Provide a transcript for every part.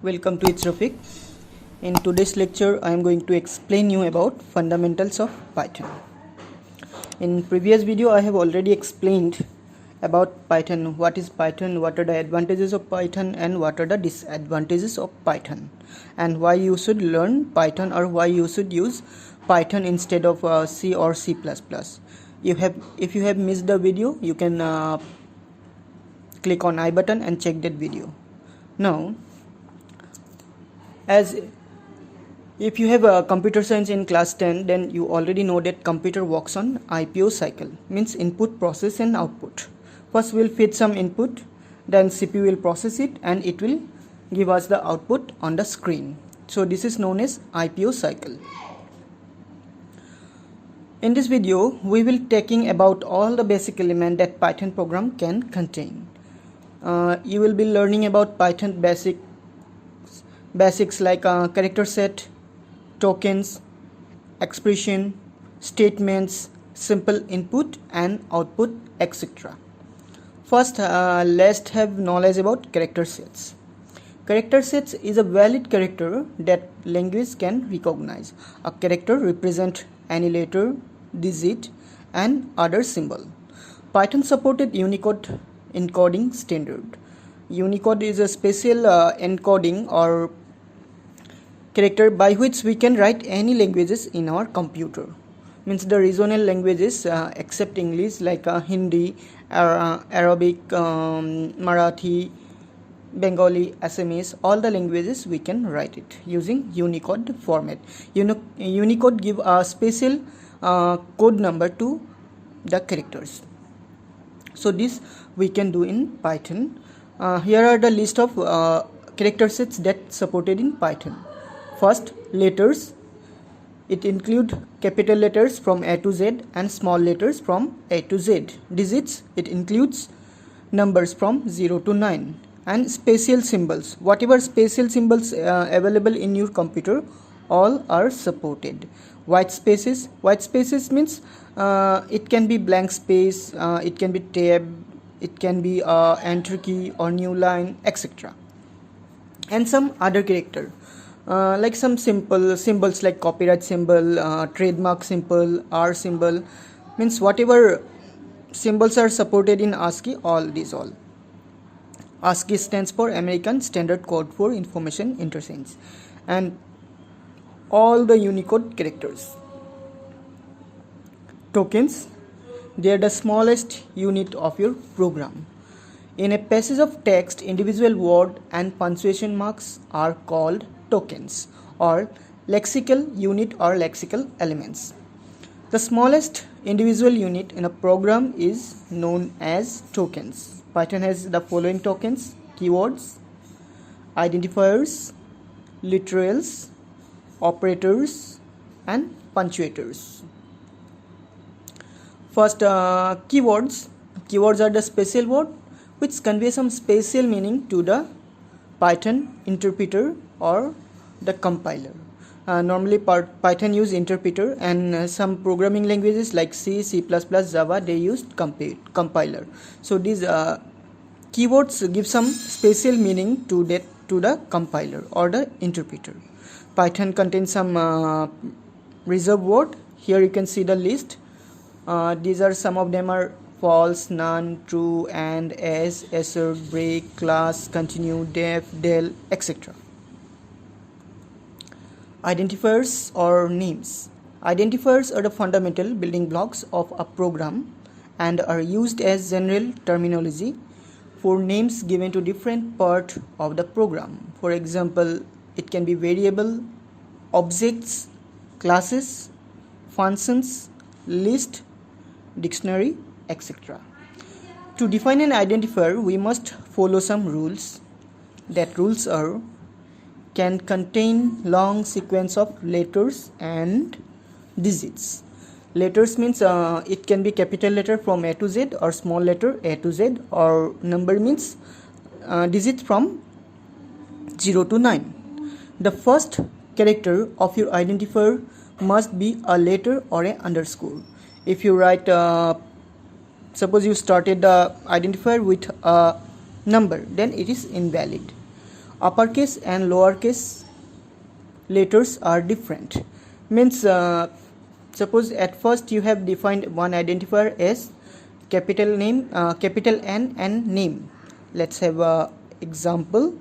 Welcome to It's Rafiq. In today's lecture, I am going to explain you about fundamentals of Python. In previous video, I have already explained about Python. What is Python? What are the advantages of Python and what are the disadvantages of Python? And why you should learn Python or why you should use Python instead of C or C++. If you have missed the video, you can click on I button and check that video. Now, as if you have a computer science in class 10, then you already know that computer works on IPO cycle, means input, process and output. First we'll feed some input, then CPU will process it and it will give us the output on the screen. So this is known as IPO cycle. In this video we will taking about all the basic elements that Python program can contain. You will be learning about Python basics like character set, tokens, expression, statements, simple input and output, etc. First, let's have knowledge about character sets. Character sets is a valid character that language can recognize. A character represents any letter, digit and other symbol. Python supported Unicode encoding standard. Unicode is a special encoding or character by which we can write any languages in our computer. Means the regional languages except English like Hindi, Arabic, Marathi, Bengali, Assamese, all the languages we can write it using Unicode format. Unicode give a special code number to the characters. So this we can do in Python. Here are the list of character sets that supported in Python. First, letters. It include capital letters from A to Z and small letters from A to Z. Digits, it includes numbers from 0 to 9. And special symbols. Whatever special symbols available in your computer, all are supported. White spaces means it can be blank space, it can be tab, it can be enter key or new line, etc. And some other character. Like some simple symbols like copyright symbol, trademark symbol, R symbol, means whatever symbols are supported in ASCII, all. ASCII stands for American Standard Code for Information Interchange, and all the Unicode characters. Tokens, they are the smallest unit of your program. In a passage of text, individual word and punctuation marks are called tokens or lexical unit or lexical elements. The smallest individual unit in a program is known as tokens. Python has the following tokens: keywords, identifiers, literals, operators and punctuators. First, keywords. Keywords are the special word which convey some special meaning to the Python interpreter or the compiler. Normally Python use interpreter, and some programming languages like C, C++, Java, they use compiler. So these keywords give some special meaning to the compiler or the interpreter. Python contains some reserved word. Here you can see the list. These are some of them are false, none, true, and, as, assert, break, class, continue, def, del, etc. Identifiers or names. Identifiers are the fundamental building blocks of a program and are used as general terminology for names given to different parts of the program. For example, it can be variable, objects, classes, functions, list, dictionary, etc. To define an identifier, we must follow some rules. That rules are: can contain long sequence of letters and digits. Letters means it can be capital letter from A to Z or small letter A to Z, or number means digit from 0 to 9. The first character of your identifier must be a letter or an underscore. If you write suppose you started the identifier with a number, then it is invalid. uppercase and lowercase letters are different. Means suppose at first you have defined one identifier as capital N and name. Let's have a example.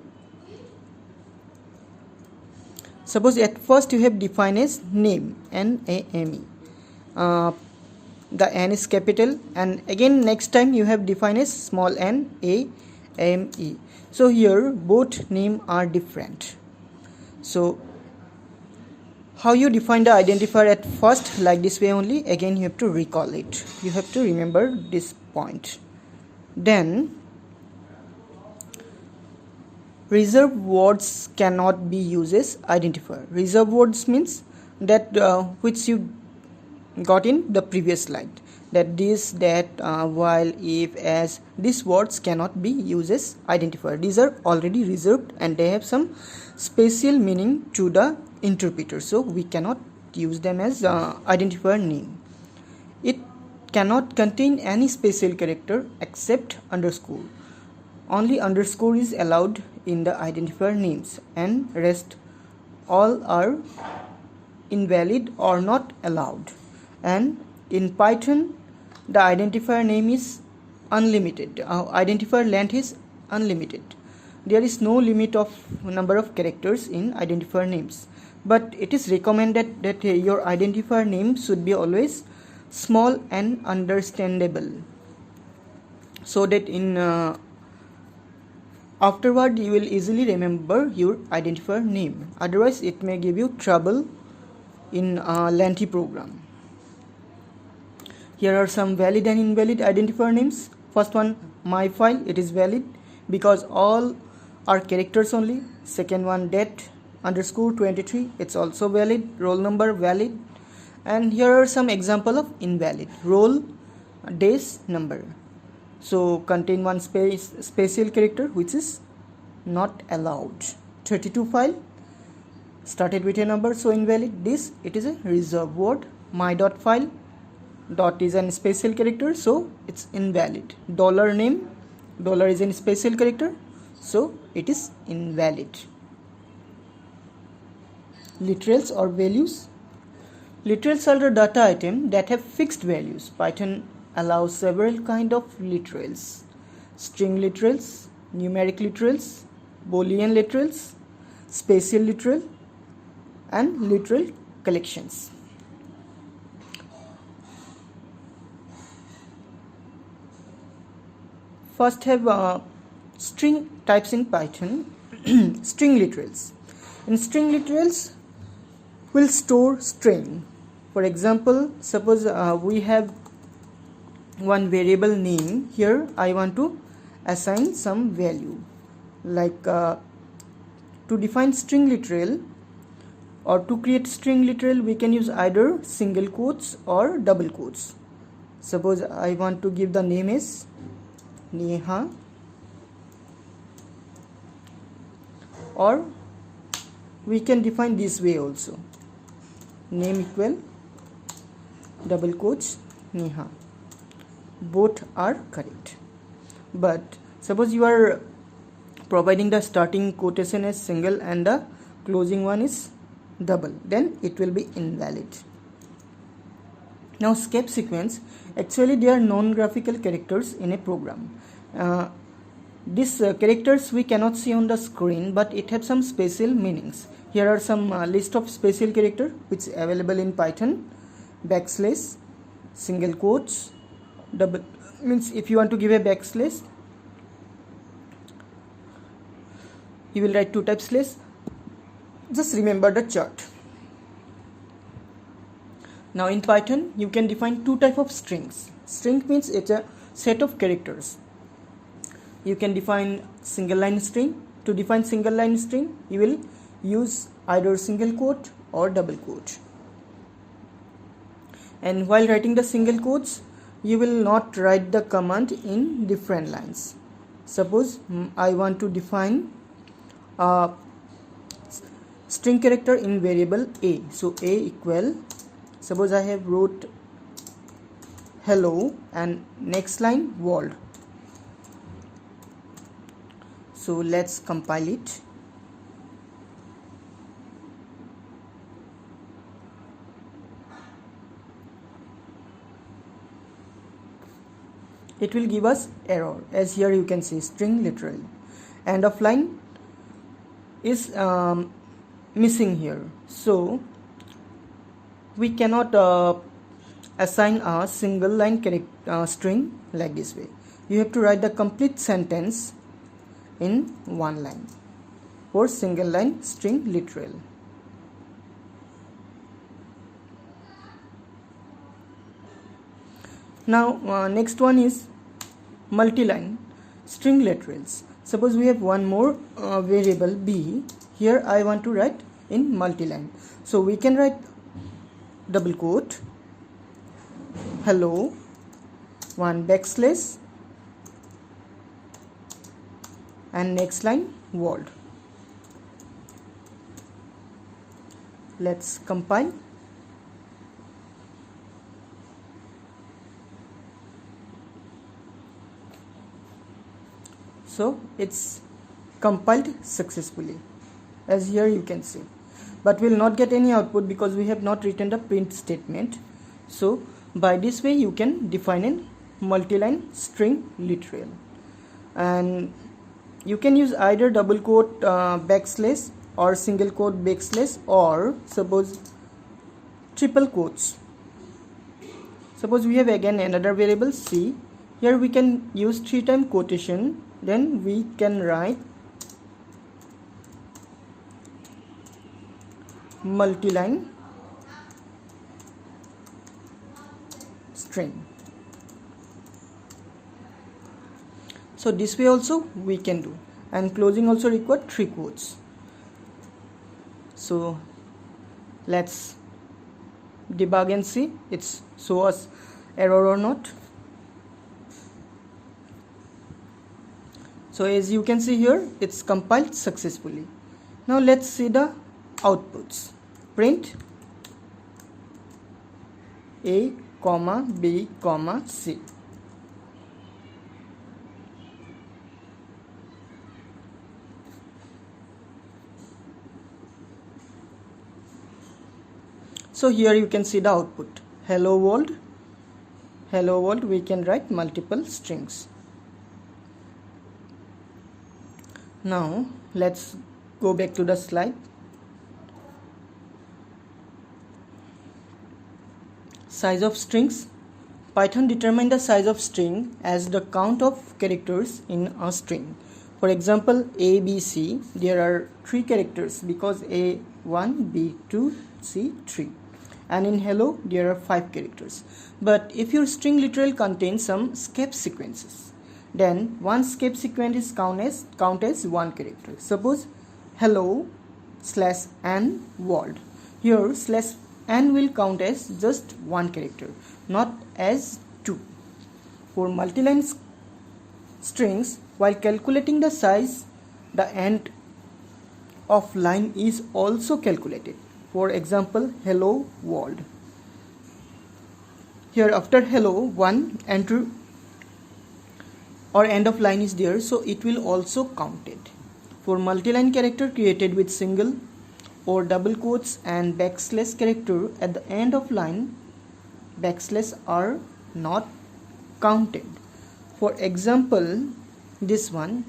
Suppose at first you have defined as name, N-A-M-E. The N is capital, and again next time you have defined as small n, A-M-E. So here both name are different. So how you define the identifier at first, like this way only, again you have to recall it. You have to remember this point. Then reserved words cannot be used as identifier. Reserved words means that which you got in the previous slide, that this, that, while, if, as, these words cannot be used as identifier. These are already reserved and they have some special meaning to the interpreter, so we cannot use them as identifier name. It cannot contain any special character except underscore. Only underscore is allowed in the identifier names, and rest all are invalid or not allowed. And in Python the identifier name is unlimited. Identifier length is unlimited. There is no limit of number of characters in identifier names, but it is recommended that your identifier name should be always small and understandable, so that in afterward you will easily remember your identifier name. Otherwise it may give you trouble in a lengthy program. Here are some valid and invalid identifier names. First one, my file, it is valid because all are characters only. Second one, date underscore 23, it's also valid. Roll number, valid. And here are some example of invalid. Roll, days, number. So contain one special character which is not allowed. 32 file started with a number, so invalid. This, it is a reserved word. My dot file, dot is a special character, so it's invalid. Dollar name, dollar is a special character, so it is invalid. Literals or values. Literals are the data item that have fixed values. Python allows several kind of literals: string literals, numeric literals, Boolean literals, spatial literal, and literal collections. First have string types in Python. String literals. In string literals will store string. For example, suppose we have one variable name. Here I want to assign some value, like to define string literal or to create string literal we can use either single quotes or double quotes. Suppose I want to give the name as Neha, or we can define this way also, name equal double quotes Neha. Both are correct. But suppose you are providing the starting quotation as single and the closing one is double, then it will be invalid. Now escape sequence, actually they are non-graphical characters in a program. These characters we cannot see on the screen, but it has some special meanings. Here are some list of special character which is available in Python: backslash, single quotes, double, means if you want to give a backslash you will write 2 types slash. Just remember the chart. Now in Python you can define 2 types of strings. String means it's a set of characters. You can define single line string. To define single line string you will use either single quote or double quote. And while writing the single quotes you will not write the command in different lines. Suppose I want to define a string character in variable a, so a equal, suppose I have wrote hello and next line world. So let's compile it. it will give us error, as here you can see string literal. End of line is missing here, so we cannot assign a single line string like this way. You have to write the complete sentence in one line for single line string literal. Now next one is multi-line string literals. Suppose we have one more variable b. Here I want to write in multi-line, so we can write double quote hello, one backslash, and next line world. Let's compile. So it's compiled successfully, as here you can see, but we'll not get any output because we have not written the print statement. So by this way you can define a multi-line string literal, and you can use either double quote backslash or single quote backslash, or suppose triple quotes. Suppose we have again another variable c. Here we can use 3 times quotation, then we can write multi-line string. So this way also we can do, and closing also require 3 quotes. So let's debug and see it's show us error or not. So as you can see here, it's compiled successfully. Now let's see the outputs. Print A, B, C. So here you can see the output. Hello world, we can write multiple strings. Now let's go back to the slide. Size of strings. Python determines the size of string as the count of characters in a string. For example, A, B, C, there are 3 characters because A1, B2, C3. And in hello there are 5 characters. But if your string literal contains some skip sequences, then one skip sequence is count as 1 character. Suppose hello / n world. Here /n will count as just 1 character, not as 2. For multi-line strings, while calculating the size, the end of line is also calculated. For example, hello world. Here after hello, 1 enter or end of line is there, so it will also count it. For multi-line character created with single or double quotes and backslash character at the end of line, backslash are not counted. For example, this one,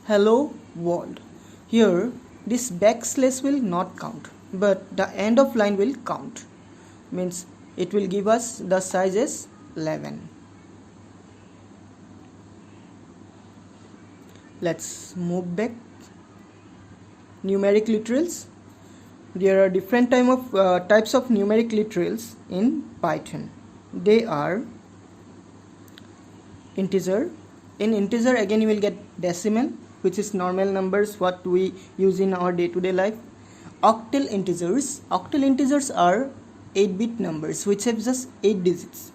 hello world. Here this backslash will not count, but the end of line will count. Means it will give us the size as 11. Let's move back. Numeric literals. There are different types of numeric literals in Python. They are integer. In integer again you will get decimal, which is normal numbers what we use in our day-to-day life. Octal integers. Octal integers are 8-bit numbers which have just 8 digits,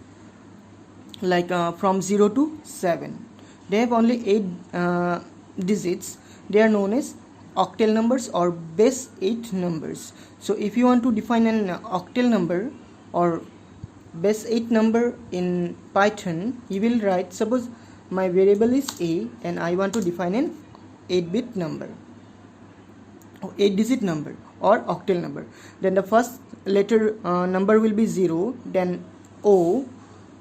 like from 0 to 7. They have only 8 digits. They are known as octal numbers or base 8 numbers. So if you want to define an octal number or base 8 number in Python, you will write, suppose my variable is a and I want to define an 8-bit number or 8-digit number or octal number. Then the first letter number will be 0, then O,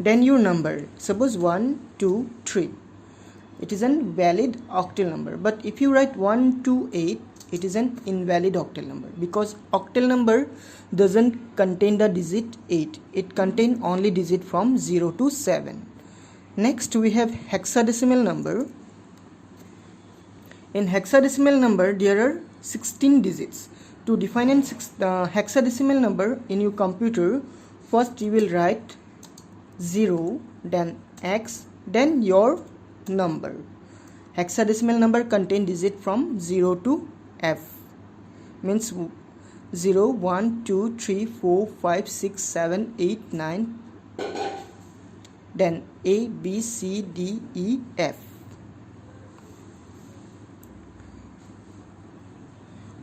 then your number, suppose 1 2 3, it is an valid octal number. But if you write 1 2 8, it is an invalid octal number, because octal number doesn't contain the digit 8, it contains only digit from 0 to 7. Next we have hexadecimal number. In hexadecimal number there are 16 digits. To define a hexadecimal number in your computer, first you will write 0, then X, then your number. Hexadecimal number contain digit from 0 to F, means 0 1 2 3 4 5 6 7 8 9, then A B C D E F.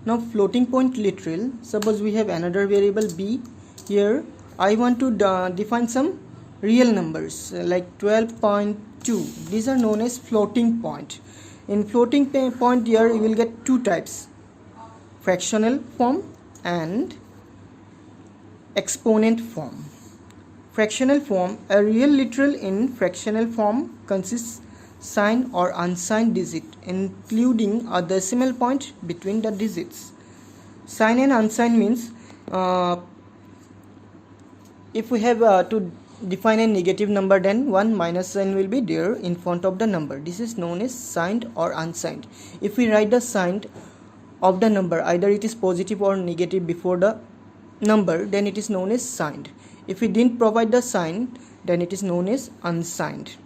Now floating point literal, suppose we have another variable b. Here I want to define some real numbers like 12.2. These are known as floating point. In floating point here you will get two types, fractional form and exponent form. Fractional form, a real literal in fractional form consists signed or unsigned digit, including a decimal point between the digits. Signed and unsigned means if we have to define a negative number, then one minus sign will be there in front of the number. This is known as signed or unsigned. If we write the sign of the number, either it is positive or negative before the number, then it is known as signed. If we didn't provide the sign, then it is known as unsigned.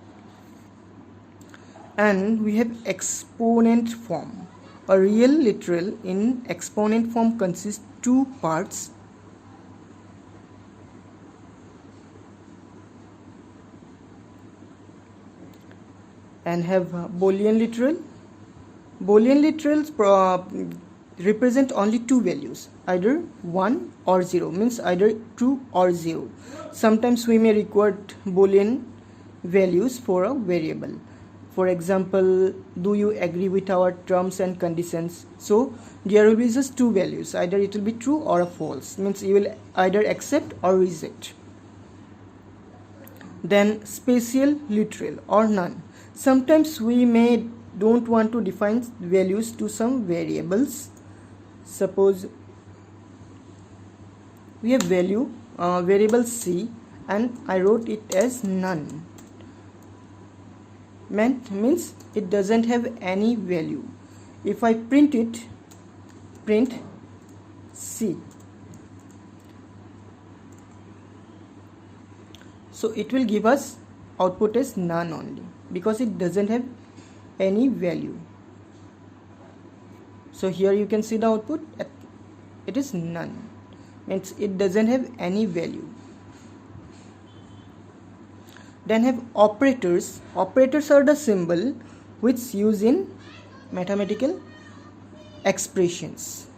And we have exponent form. A real literal in exponent form consists two parts. And have Boolean literal. Boolean literals represent only two values, either 1 or 0, means either true or 0. Sometimes we may require Boolean values for a variable. For example, do you agree with our terms and conditions? So there will be just two values, either it will be true or a false, means you will either accept or reject. Then spatial literal or none. Sometimes we may don't want to define values to some variables. Suppose we have value variable c and I wrote it as none. Means it doesn't have any value. If I print it, print c, so it will give us output as none only, because it doesn't have any value. So here you can see the output, it is none, means it doesn't have any value. Then have operators. Operators are the symbol which used in mathematical expressions.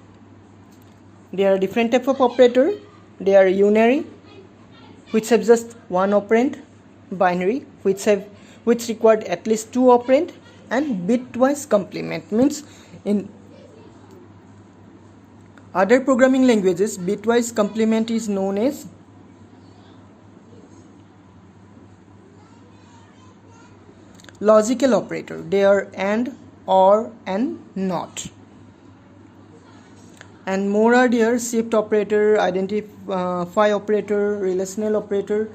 There are different type of operator. They are unary, which have just one operand, binary, which required at least two operand, and bitwise complement, means in other programming languages bitwise complement is known as logical operator. They are and, or, and not. And more are there: shift operator, identify operator, relational operator.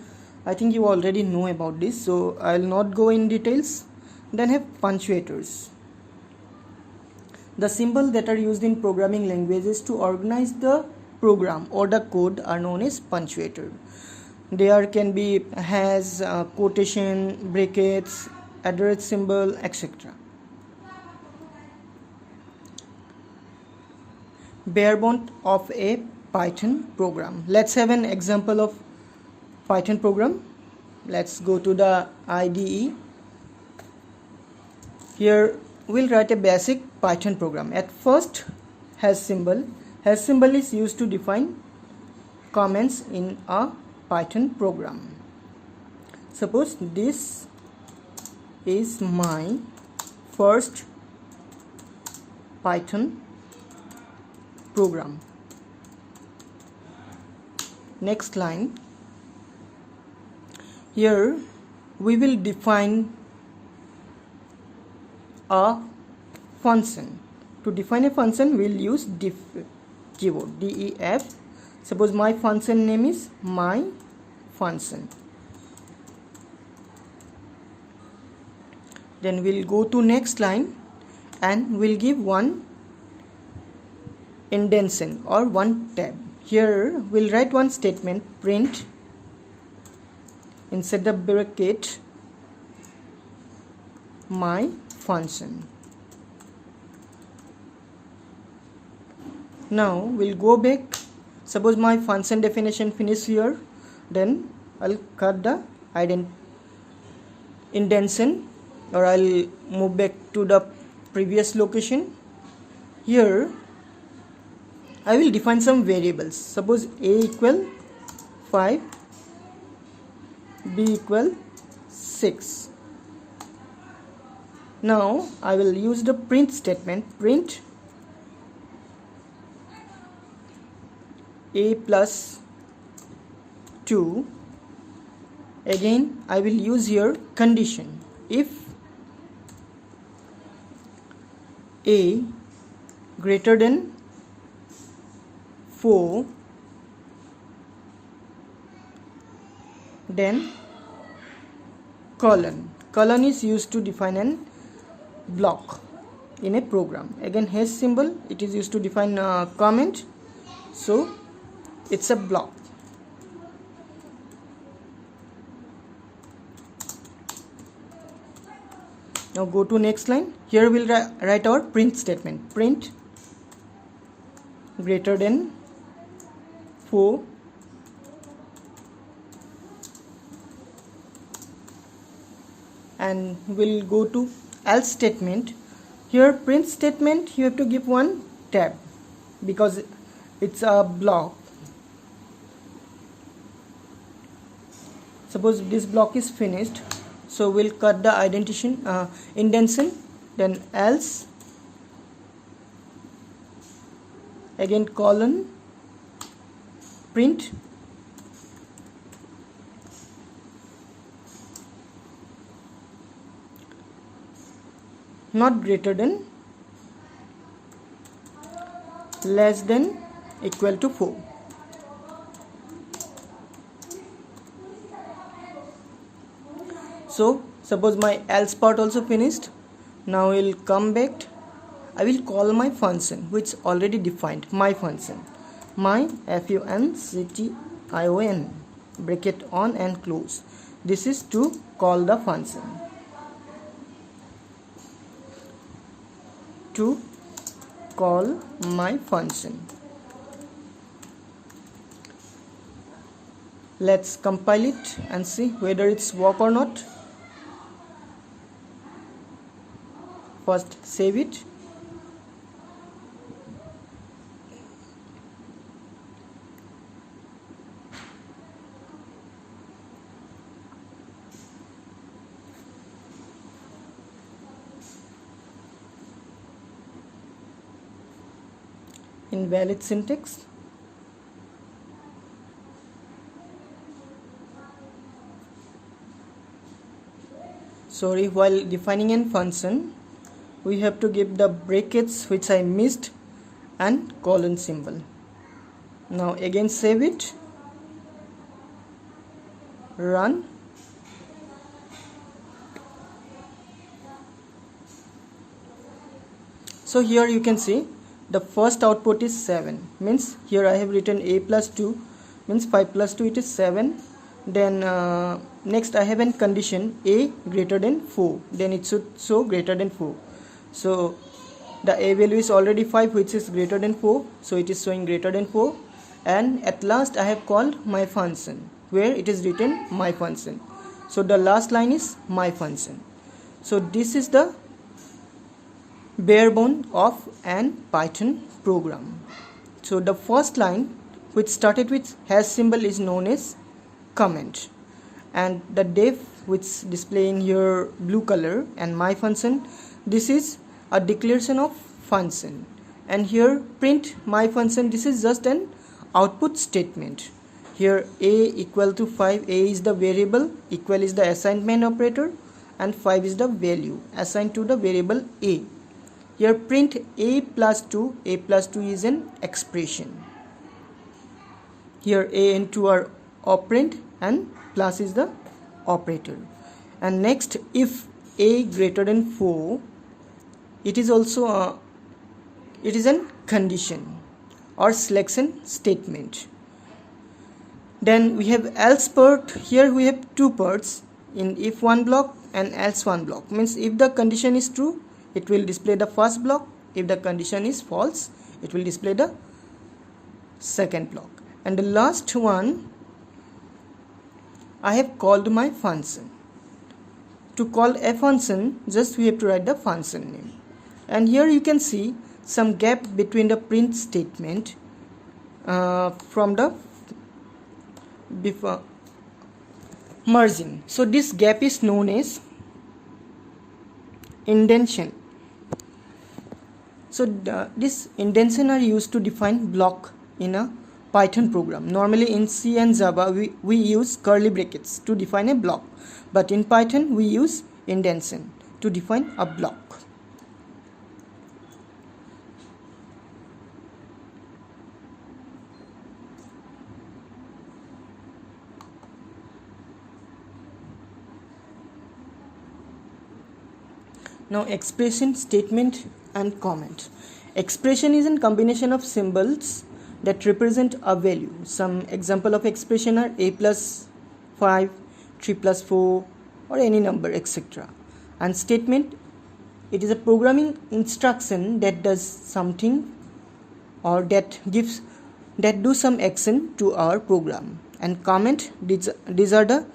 I think you already know about this, so I will not go in details. Then have punctuators. The symbols that are used in programming languages to organize the program or the code are known as punctuator. There can be has, quotation, brackets, address symbol, etc. Bare bones of a Python program. Let's have an example of Python program. Let's go to the IDE. Here we'll write a basic Python program. At first, hash symbol. Hash symbol is used to define comments in a Python program. Suppose this is my first Python program. Next line, Here we will define a function. To define a function, we will use def keyword, def. Suppose my function name is my function. Then we'll go to next line and we'll give one indentation or one tab. Here we'll write one statement, print inside the bracket my function. Now we'll go back. Suppose my function definition finish here, then I'll cut the indentation, or I'll move back to the previous location. Here I will define some variables. Suppose a equal 5, b equal 6. Now I will use the print statement, print a plus 2. Again I will use here condition. If a greater than 4, then colon. Colon is used to define an block in a program. Again hash symbol, it is used to define a comment, so it's a block. Now go to next line. Here we'll write our print statement, print greater than 4 and we'll go to else statement. Here print statement, you have to give one tab because it's a block. Suppose this block is finished, so we'll cut the indentation, then else, again colon, print not greater than, less than, equal to 4. So suppose my else part also finished. Now we'll come back. I will call my function which already defined, my function, my function, bracket on and close. This is to call the function. To call my function. Let's compile it and see whether it's work or not. First save it. Invalid syntax. Sorry, while defining a function, we have to give the brackets which I missed and colon symbol. Now again save it, run. So here you can see the first output is 7, means here I have written a plus 2, means 5 plus 2 it is 7. Then next I have a condition a greater than 4, then it should show greater than 4. So the a value is already 5 which is greater than 4, so it is showing greater than 4. And at last I have called my function where it is written my function. So the last line is my function. So this is the bare bone of an Python program. So the first line which started with hash symbol is known as comment, and the def which displaying here blue color and my function, this is a declaration of function. And here print my function, this is just an output statement. Here a equal to 5, a is the variable, equal is the assignment operator, and 5 is the value assigned to the variable a. Here print a plus 2, a plus 2 is an expression. Here a and 2 are operand and plus is the operator. And next, if a greater than 4, it is also it is a condition or selection statement. Then we have else part. Here we have two parts, in if one block and else one block. Means if the condition is true, it will display the first block. If the condition is false, it will display the second block. And the last one, I have called my function. To call a function, just we have to write the function name. And here you can see some gap between the print statement from the before margin. So this gap is known as indentation. So this indentation are used to define block in a Python program. Normally in C and Java we use curly brackets to define a block, but in Python we use indentation to define a block. Now expression, statement and comment. Expression is a combination of symbols that represent a value. Some example of expression are a plus 5, 3 plus 4 or any number, etc. And statement, it is a programming instruction that does something or that do some action to our program. And comment, these are the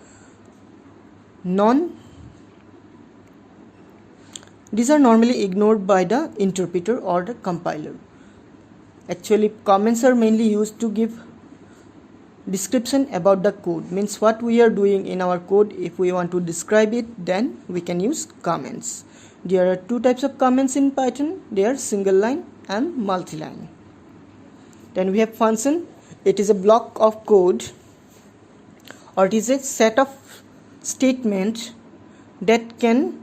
these are normally ignored by the interpreter or the compiler. Actually, comments are mainly used to give description about the code. Means what we are doing in our code. If we want to describe it, then we can use comments. There are two types of comments in Python. They are single line and multi-line. Then we have function. It is a block of code, or it is a set of statements that can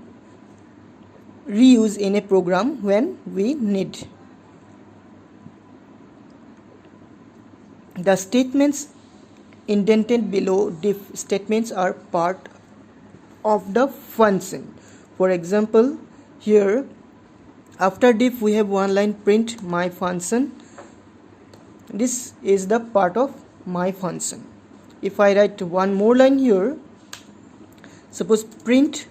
reuse in a program when we need. The statements indented below diff statements are part of the function. For example, here after diff we have one line print my function. This is the part of my function. If I write one more line here, suppose print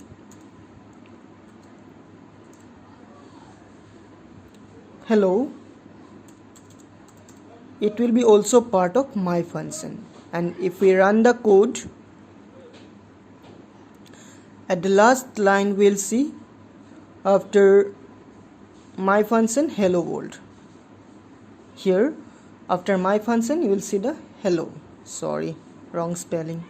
hello, it will be also part of my function. And if we run the code, at the last line we'll see after my function hello world. Here after my function you will see the hello. Sorry, wrong spelling.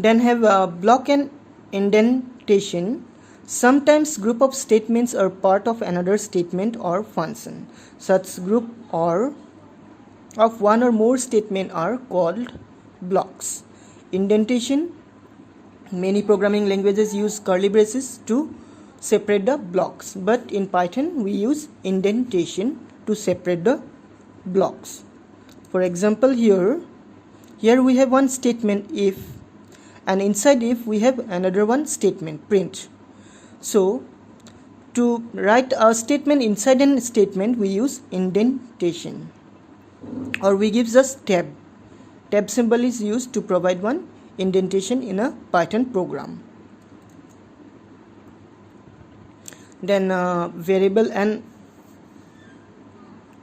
Then have a block and indentation. Sometimes group of statements are part of another statement or function. Such group or of one or more statement are called blocks. Indentation. Many programming languages use curly braces to separate the blocks, but in Python we use indentation to separate the blocks. For example, here we have one statement if, and inside if we have another one statement print. So to write a statement inside a statement we use indentation, or we give just tab. Tab symbol is used to provide one indentation in a Python program. Then variable and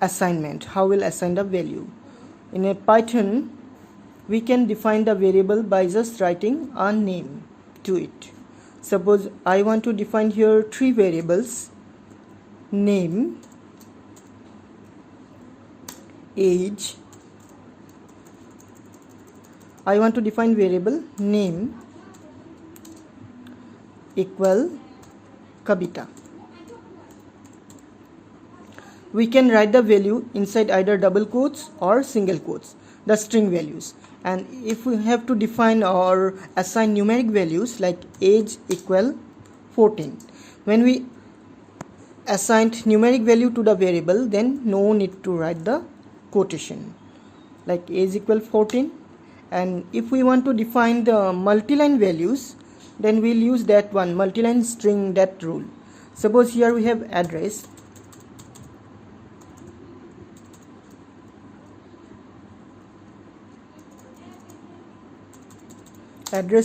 assignment. How will assign the value? In a Python we can define the variable by just writing a name to it. Suppose I want to define here three variables: name, age. I want to define variable name equal Kavita. we can write the value inside either double quotes or single quotes, the string values. And if we have to define or assign numeric values like age equal 14, when we assigned numeric value to the variable, then no need to write the quotation like age equal 14. And if we want to define the multi-line values, then we'll use that one, multi-line string that rule. Suppose here we have address,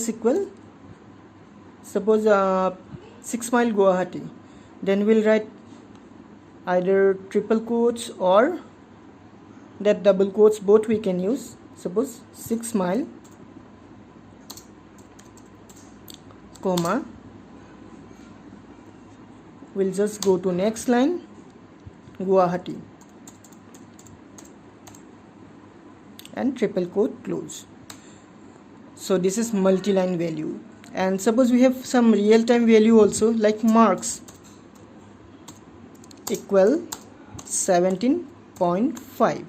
equal, suppose 6 mile Guwahati, then we'll write either triple quotes or that double quotes, both we can use. Suppose 6 mile comma, we'll just go to next line Guwahati and triple quote close. So this is multi-line value. And suppose we have some real-time value also, like marks equal 17.5.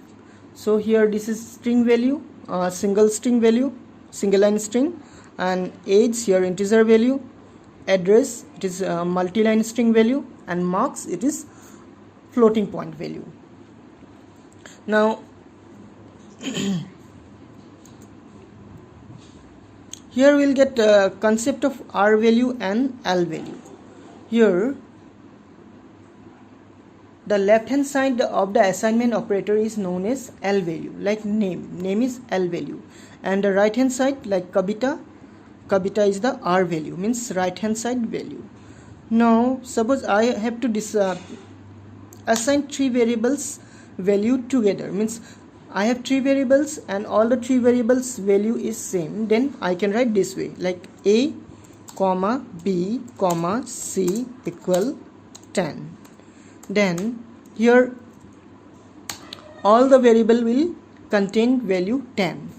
so here this is string value, single string value, single line string. And age here integer value, address it is multi-line string value, and marks it is floating point value. Now here we'll get concept of R value and L value. Here the left hand side of the assignment operator is known as L value, like name is L value, and the right hand side like Kavita is the R value, means right hand side value. Now suppose I have to assign three variables value together, means I have three variables and all the three variables value is same, then I can write this way, like A comma B comma C equal 10. Then here all the variable will contain value 10,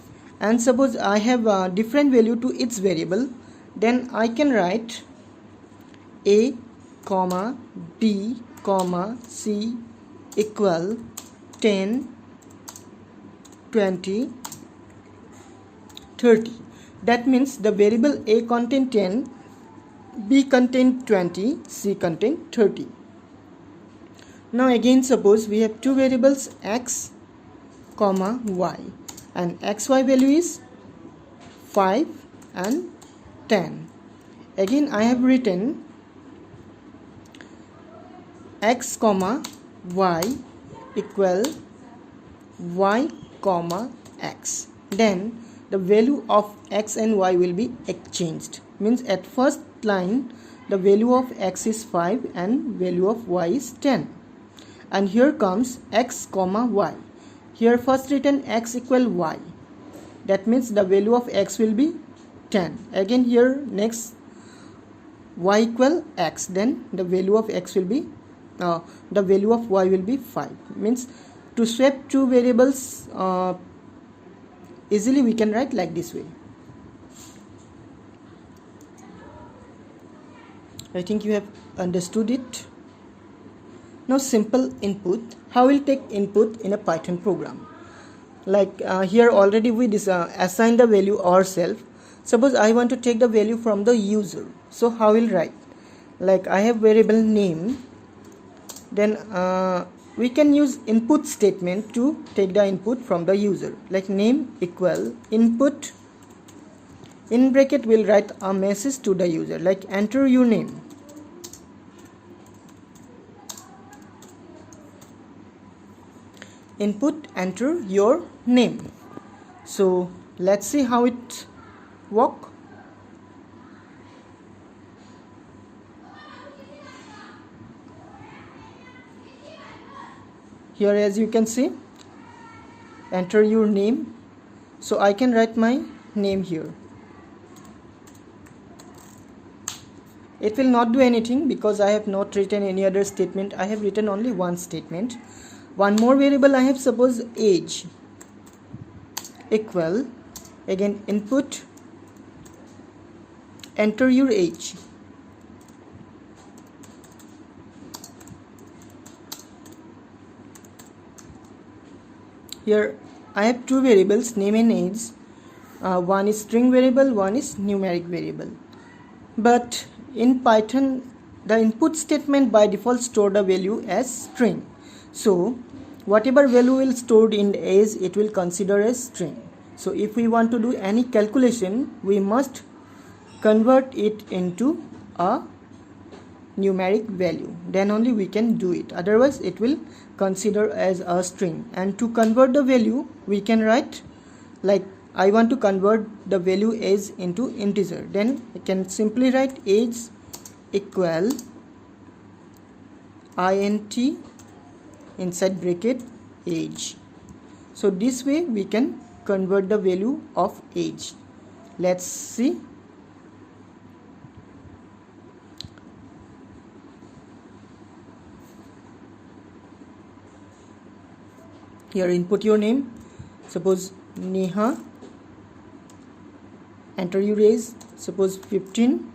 and suppose I have a different value to its variable, then I can write A comma B comma C equal 10 20 30. That means the variable A contain 10, B contain 20, C contain 30. Now again suppose we have two variables x comma y, and xy value is 5 and 10. Again I have written x comma y equal y comma x. Then the value of x and y will be exchanged, means at first line the value of x is 5 and value of y is 10. And here comes x comma y. Here first written x equal y, that means the value of x will be 10. Again here next y equal x, then the value of x will be the value of y will be 5. Means to swap two variables easily we can write like this way. I think you have understood it. Now simple input. How we'll take input in a Python program? Like here already we assign the value ourselves. Suppose I want to take the value from the user. So how we'll write? Like I have variable name. Then we can use input statement to take the input from the user. Like name equal input. In bracket we'll write a message to the user like enter your name. Input enter your name. So let's see how it works. Here as you can see, enter your name. So I can write my name here. It will not do anything because I have not written any other statement. I have written only one statement. One more variable I have, suppose age equal, again input enter your age. Here I have two variables, name and age. One is string variable, one is numeric variable. But in Python, the input statement by default store the value as string. So whatever value will stored in age, it will consider as string. So if we want to do any calculation, we must convert it into a numeric value, then only we can do it, otherwise it will consider as a string. And to convert the value, we can write, like I want to convert the value age into integer, then I can simply write age equal int inside bracket age. So this way we can convert the value of age. Let's see. Here input your name, suppose Neha, enter your age, suppose 15.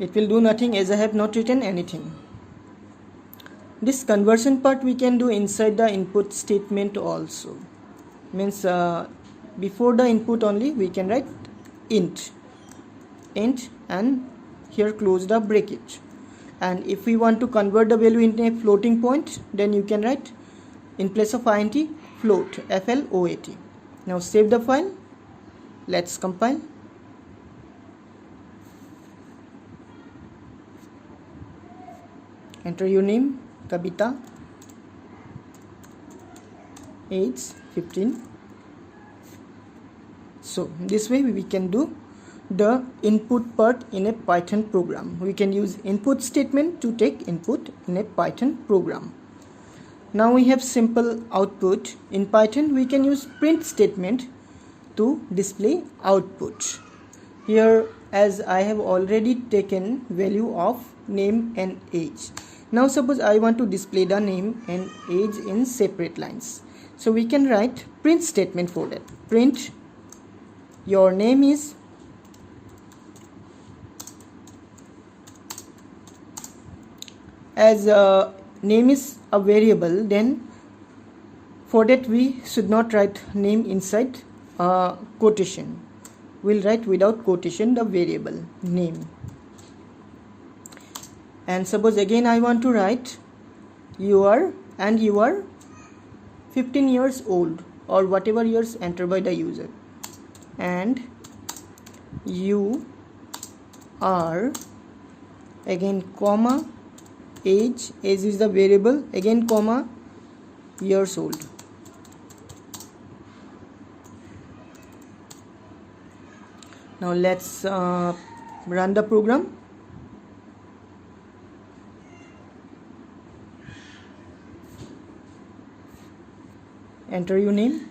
It will do nothing as I have not written anything. This conversion part we can do inside the input statement also. Means before the input only we can write int and here close the bracket. And if we want to convert the value into a floating point, then you can write in place of int float, float. Now save the file. Let's compile. Enter your name, Kavita, age 15. So this way we can do the input part in a Python program. We can use input statement to take input in a Python program. Now we have simple output. In Python we can use print statement to display output. Here, as I have already taken value of name and age. Now suppose I want to display the name and age in separate lines. So we can write print statement for that. Print your name is as name is a variable, then for that we should not write name inside quotation. We'll write without quotation the variable name. And suppose again I want to write you are 15 years old, or whatever years entered by the user, and you are again comma age is the variable, again comma years old. Now let's run the program. Enter your name,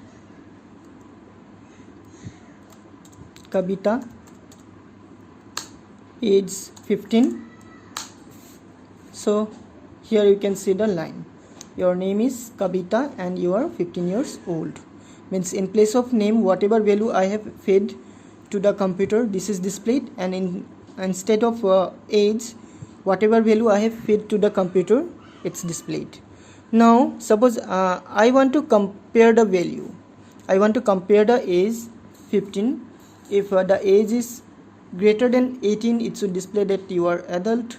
Kavita, age 15. So here you can see the line, your name is Kavita and you are 15 years old. Means in place of name, whatever value I have fed to the computer, this is displayed, and instead of age, whatever value I have fed to the computer, it's displayed. Now suppose I want to compare the value. I want to compare the age 15. If the age is greater than 18, it should display that you are adult.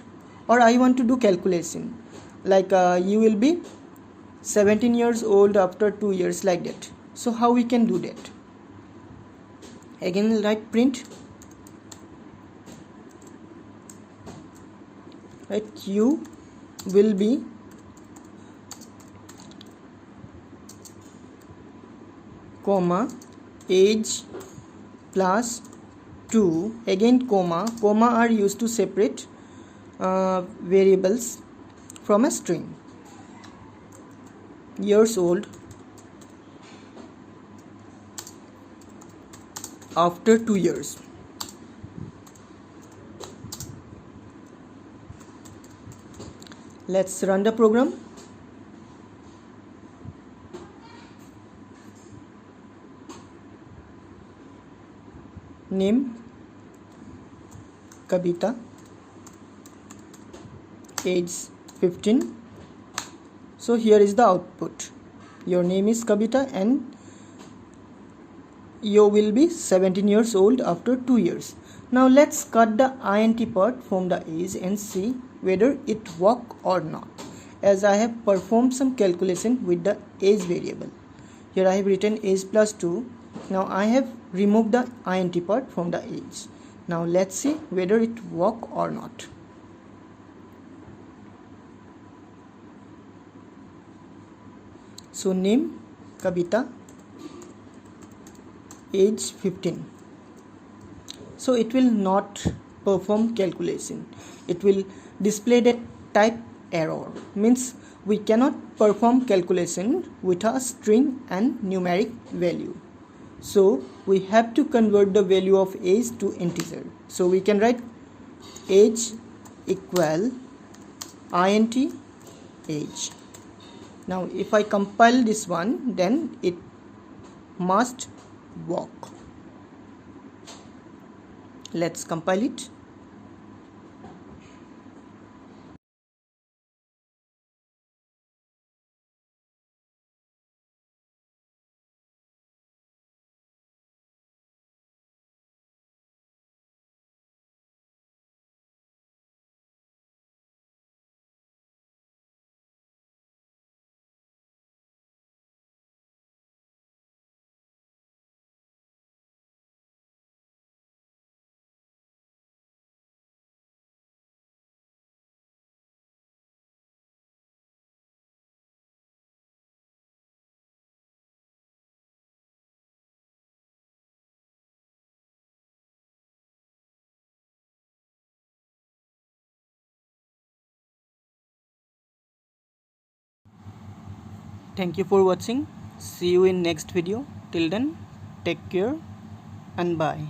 Or I want to do calculation, like you will be 17 years old after 2 years, like that. So how we can do that? Again write print, right, you will be comma age plus 2, again comma are used to separate variables from a string. Years old after 2 years. Let's run the program. Name Kavita, age 15. So here is the output. Your name is Kavita and you will be 17 years old after 2 years. Now let's cut the int part from the age and see whether it work or not, as I have performed some calculation with the age variable. Here I have written age plus 2. Now I have removed the int part from the age. Now let's see whether it work or not. So name Kavita, age 15. So it will not perform calculation. It will display that type error, means we cannot perform calculation with a string and numeric value. So we have to convert the value of age to integer. So we can write age equal int age. Now if I compile this one, then it must work. Let's compile it. Thank you for watching. See you in next video. Till then, take care and bye.